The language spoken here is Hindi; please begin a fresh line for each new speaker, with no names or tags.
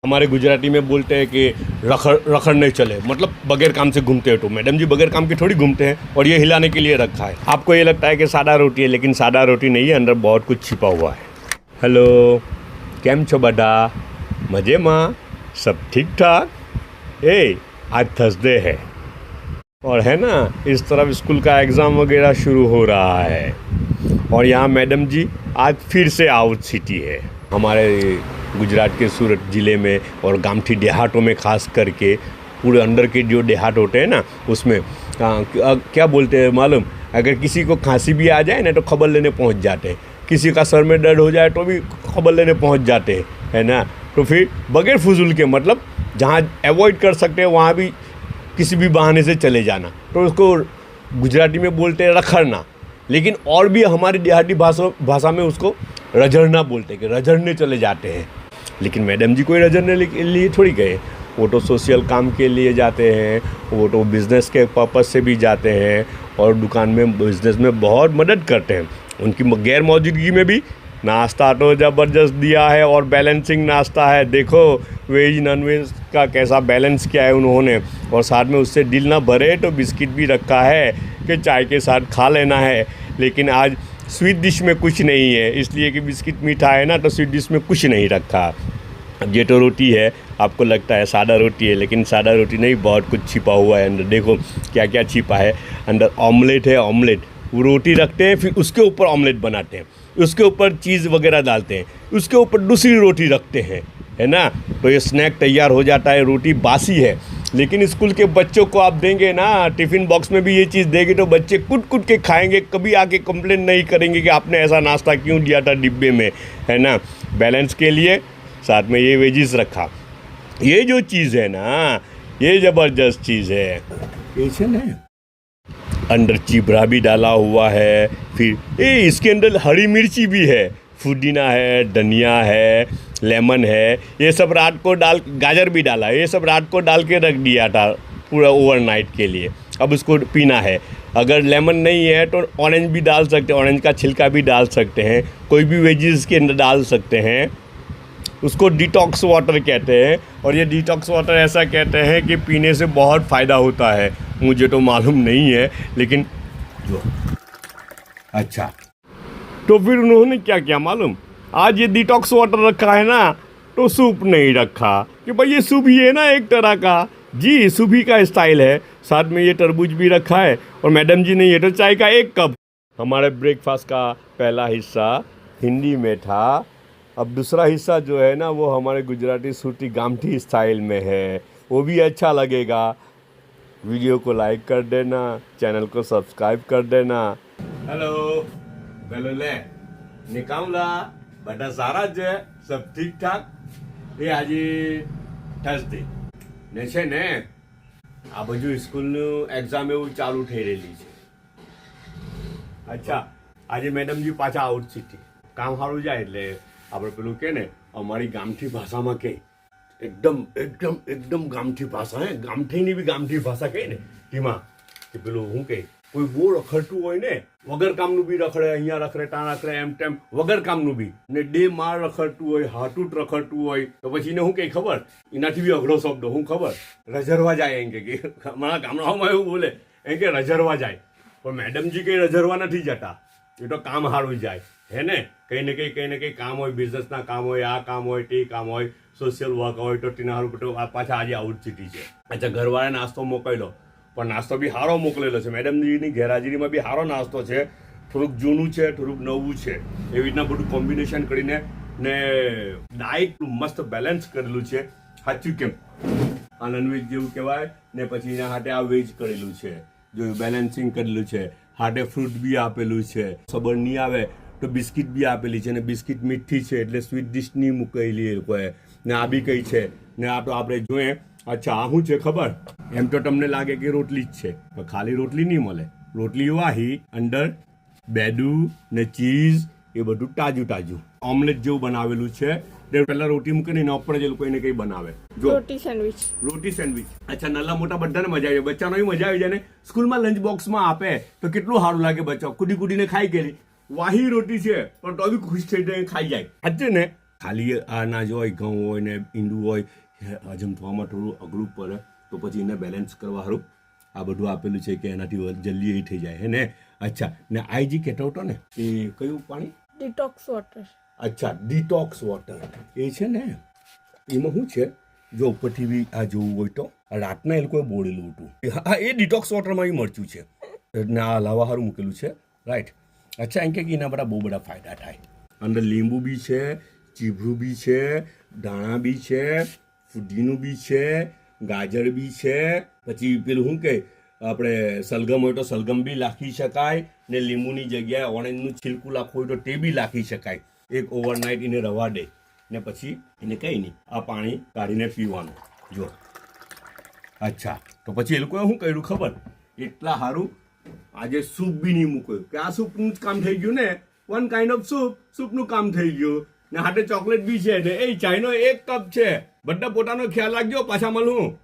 हमारे गुजराती में बोलते हैं कि रखड़ नहीं चले, मतलब बगैर काम से घूमते हैं। तो मैडम जी बगैर काम के थोड़ी घूमते हैं, और ये हिलाने के लिए रखा है। आपको ये लगता है कि सादा रोटी है, लेकिन सादा रोटी नहीं है, अंदर बहुत कुछ छिपा हुआ है। हेलो, केम छो बड़ा? मजे माँ? सब ठीक ठाक? आज थर्सडे है और है ना, इस तरफ स्कूल का एग्ज़ाम वगैरह शुरू हो रहा है, और यहाँ मैडम जी आज फिर से आउट सिटी है। हमारे गुजरात के सूरत ज़िले में और गामठी देहातों में खास करके, पूरे अंदर के जो देहात होते हैं ना, उसमें क्या बोलते हैं मालूम? अगर किसी को खांसी भी आ जाए ना तो खबर लेने पहुंच जाते हैं, किसी का सर में दर्द हो जाए तो भी खबर लेने पहुंच जाते हैं, है ना। तो फिर बगैर फजूल के, मतलब जहाँ अवॉइड कर सकते हैं वहाँ भी किसी भी बहाने से चले जाना, तो उसको गुजराती में बोलते हैं रखड़ना। लेकिन और भी हमारी देहाती भाषा में उसको रजड़ना बोलते हैं, कि रजड़ने चले जाते हैं। लेकिन मैडम जी कोई रजड़ने के लिए थोड़ी गए, वो तो सोशल काम के लिए जाते हैं, वो तो बिज़नेस के पर्पज़ से भी जाते हैं, और दुकान में बिज़नेस में बहुत मदद करते हैं। उनकी गैर मौजूदगी में भी नाश्ता तो ज़बरदस्त दिया है, और बैलेंसिंग नाश्ता है। देखो वेज नॉन वेज का कैसा बैलेंस किया है उन्होंने, और साथ में उससे दिल ना भरे तो बिस्किट भी रखा है कि चाय के साथ खा लेना है। लेकिन आज स्वीट डिश में कुछ नहीं है, इसलिए कि बिस्किट मीठा है ना, तो स्वीट डिश में कुछ नहीं रखा। अब ये तो रोटी है, आपको लगता है सादा रोटी है, लेकिन सादा रोटी नहीं, बहुत कुछ छिपा हुआ है अंदर। देखो क्या क्या छिपा है अंदर। ऑमलेट है, ऑमलेट वो रोटी रखते हैं, फिर उसके ऊपर ऑमलेट बनाते हैं, उसके ऊपर चीज़ वगैरह डालते हैं, उसके ऊपर दूसरी रोटी रखते हैं, है ना। तो ये स्नैक तैयार हो जाता है। रोटी बासी है, लेकिन स्कूल के बच्चों को आप देंगे ना, टिफ़िन बॉक्स में भी ये चीज़ देंगे तो बच्चे कुट कुट के खाएंगे, कभी आके कंप्लेन नहीं करेंगे कि आपने ऐसा नाश्ता क्यों दिया था डिब्बे में, है ना। बैलेंस के लिए साथ में ये वेजिस रखा। ये जो चीज़ है ना, ये ज़बरदस्त चीज़ है। पेशन है, अंदर चिबड़ा भी डाला हुआ है, फिर इसके अंदर हरी मिर्ची भी है, पुदीना है, धनिया है, लेमन है, ये सब रात को डाल, गाजर भी डाला है, ये सब रात को डाल के रख दिया था पूरा ओवरनाइट के लिए। अब उसको पीना है। अगर लेमन नहीं है तो ऑरेंज भी डाल सकते हैं, ऑरेंज का छिलका भी डाल सकते हैं, कोई भी वेजिस के अंदर डाल सकते हैं। उसको डिटॉक्स वाटर कहते हैं, और ये डिटॉक्स वाटर ऐसा कहते हैं कि पीने से बहुत फ़ायदा होता है। मुझे तो मालूम नहीं है, लेकिन जो अच्छा, तो फिर उन्होंने क्या किया मालूम? आज ये डिटॉक्स वाटर रखा है ना, तो सूप नहीं रखा कि भाई ये सूप ही है ना एक तरह का। जी, सूप ही का स्टाइल है। साथ में ये तरबूज भी रखा है, और मैडम जी ने ये तो चाय का एक कप। हमारे ब्रेकफास्ट का पहला हिस्सा हिंदी में था। अब दूसरा हिस्सा जो है ना, वो हमारे गुजराती सूटी गामठी स्टाइल में है, वो भी अच्छा लगेगा। वीडियो को लाइक कर देना, चैनल को सब्सक्राइब कर देना। हेलो ભલો લે નિકામલા બધા સારા છે, सब ठीक ठाक? એ આજે થર્સડે ને છે ને, આ બધું સ્કૂલનું એક્ઝામ એવું ચાલુ થઈ રહેલી છે। અચ્છા, આજે મેડમજી પાછા આઉટ સિટી, કામ સારું જાય એટલે આપણે પેલું કે ને, અમારી ગામઠી ભાષામાં કહે, એકદમ એકદમ એકદમ ગામઠી ભાષા, હે ગામઠીની બી ગામઠી ભાષા કહે ને, તેમાં કે પેલું હું કહે, કોઈ બહુ રખડતું હોય ને, વગર કામનું બી રખડે, અહીંયા રખડે, ત્યાં રખડે, એમ તેમ વગર કામનું બી, ને ડે માર રખડતું હોય, હાટુટ રખડતું હોય, તો પછી એને શું કહે ખબર? એનાથી બી અઘરો શબ્દ શું ખબર? રજરવા જાય એમ કે અમારા ગામડાઓમાં એવું બોલે, એમ કે રજરવા જાય। પણ મેડમજી કંઈ રજરવા નથી જતા, એ તો કામ સારું જાય, હે ને। કંઈ ને કંઈ કામ હોય, બિઝનેસના કામ હોય, આ કામ હોય, તે કામ હોય, સોશિયલ વર્ક હોય, તો તેના સારું બધું પાછા આજે આઉટ સિટી છે। અચ્છા, ઘરવાળાએ નાસ્તો મોકલ્યો, પણ નાસ્તો બી સારો મોકલેલો છે। મેડમજીની ગેરહાજરીમાં બી સારો નાસ્તો છે, થોડુંક જૂનું છે, થોડુંક નવું છે, એવી રીતના બધું કોમ્બિનેશન કરીને ને ડાયટ મસ્ત બેલેન્સ કરેલું છે। સાચું કેમ? આ નોનવેજ જેવું કહેવાય ને, પછી એના હાથે આ વેજ કરેલું છે, જો બેલેન્સિંગ કરેલું છે, હાથે ફ્રૂટ બી આપેલું છે, ખબર નહીં આવે તો બિસ્કિટ બી આપેલી છે, ને બિસ્કિટ મીઠી છે એટલે સ્વીટ ડિશ નહીં મૂકેલી એ લોકોએ, ને આ બી કઈ છે ને, આ તો આપણે જોઈએ। અચ્છા, આ શું છે ખબર? એમ તો તમને લાગે કે રોટલી જ છે, પણ ખાલી રોટલી નહીં મળે। રોટલી વાહી, અંદર બેડું ને ચીઝ, એ બધું તાજું તાજું ઓમલેટ જેવું બનાવેલું છે। પહેલા રોટી મૂકીને એના ઉપર જ એ લોકો એને કંઈ બનાવે, જો રોટી સેન્ડવિચ। અચ્છા, નાના મોટા બધાને મજા આવી જાય, બચ્ચાનો મજા આવી જાય ને। સ્કૂલમાં લંચ બોક્સમાં આપે તો કેટલું સારું લાગે, બચ્ચા કુદી કુદીને ખાઈ ગયેલી। વાહી રોટી છે પણ તો બી ખુશ થઈ જાય, ખાઈ જાય, સાચું ને? ખાલી આ અનાજ હોય, ઘઉં હોય ને ઈંડું હોય, હજમ થવામાં થોડું અઘરું પડે, તો પછી એને બેલેન્સ કરવા સારું આ બધું આપેલું છે કે એનાથી જલ્દી એ થઈ જાય હે ને. અચ્છા, ને આ જે કહેતો હતો ને એ કયું પાણી?
Detox water.
અચ્છા, ડિટોક્સ વોટર એ છે ને, એમાં શું છે, જો ઉપરથી બી આ જોવું હોય તો રાતના એ લોકોએ બોળેલું હતું. હા, એ ડિટોક્સ વોટરમાં મરચું છે ને આ હલાવા સારું મૂકેલું છે, રાઈટ. અચ્છા, એમ કે એના બધા બહુ બધા ફાયદા થાય. અંદર લીંબુ બી છે, ચીભરું બી છે, ધાણા બી છે, ફુદીનું બી છે, ગાજર બી છે, પછી પેલું શું કે આપણે સલગમ હોય તો સલગમ બી નાખી શકાય, ને લીંબુની જગ્યાએ ઓરેન્જનું છિલકું નાખવું હોય તો તે બી નાખી શકાય. એક ઓવરનાઇટ એને રવા દે ને પછી એને કંઈ નહીં, આ પાણી કાઢીને પીવાનું. જો અચ્છા, તો પછી એ લોકોએ શું કર્યું ખબર? એટલા સારું આજે સૂપ બી નહીં મૂક્યું કે આ સૂપનું જ કામ થઈ ગયું ને, વન કાઇન્ડ ઓફ સૂપનું કામ થઈ ગયું ને હાથે ચોકલેટ બી છે ને એ ચાયનો 1 કપ છે. બધા પોતાનો ખ્યાલ રાખજો, પાછા મળું.